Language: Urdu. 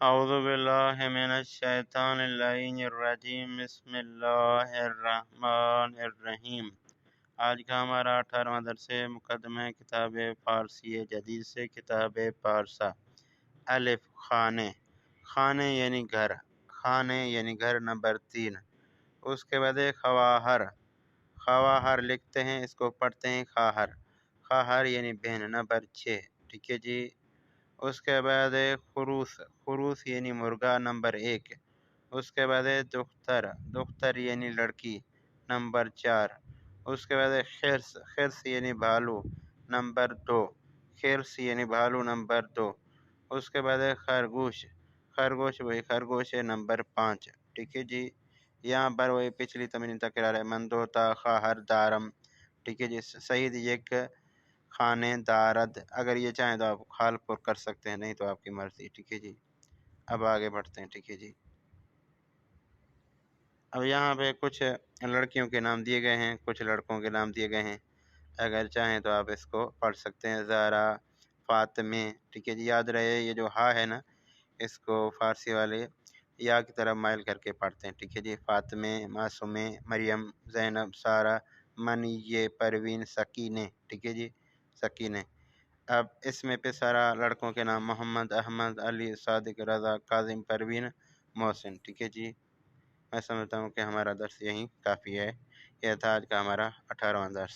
اعوذ باللہ من الشیطان اللعین الرجیم بسم اللہ الرحمن الرحیم۔ آج کا ہمارا 18واں درس مقدمہ ہے کتاب فارسی جدید سے کتاب پارسا۔ الف خانے، خانے یعنی گھر، خانے یعنی گھر نمبر 3۔ اس کے بعد خواہر، خواہر لکھتے ہیں، اس کو پڑھتے ہیں خواہر، خواہر یعنی بہن نمبر 6، ٹھیک ہے جی۔ اس کے بعد خروس، خروس یعنی مرغا نمبر 1۔ اس کے بعد دختر، دختر یعنی لڑکی نمبر 4۔ اس کے بعد خرس، خرس یعنی بھالو نمبر 2، خرس یعنی بھالو نمبر 2۔ اس کے بعد خرگوش، خرگوش وہی خرگوش ہے نمبر 5، ٹھیک ہے جی۔ یہاں پر وہی پچھلی تمرین تکرار ہے، مندوتا خواہر دارم، ٹھیک ہے جی۔ صحیح یک خانے دارد، اگر یہ چاہیں تو آپ خال پر کر سکتے ہیں، نہیں تو آپ کی مرضی، ٹھیک ہے جی۔ اب آگے بڑھتے ہیں، ٹھیک ہے جی۔ اب یہاں پہ کچھ لڑکیوں کے نام دیے گئے ہیں، کچھ لڑکوں کے نام دیے گئے ہیں، اگر چاہیں تو آپ اس کو پڑھ سکتے ہیں۔ زارا، فاطمے، ٹھیک ہے جی۔ یاد رہے یہ جو ہا ہے نا، اس کو فارسی والے یا کی طرف مائل کر کے پڑھتے ہیں، ٹھیک ہے جی۔ فاطمے، معصومے، مریم، زینب، سارہ، منیے، پروین، سکینے، ٹھیک ہے جی، سکینے۔ اب اس میں پہ سارا لڑکوں کے نام محمد، احمد، علی، صادق، رضا، کاظم، پروین، محسن، ٹھیک ہے جی۔ میں سمجھتا ہوں کہ ہمارا درس یہیں کافی ہے۔ یہ تھا آج کا ہمارا 18واں درس۔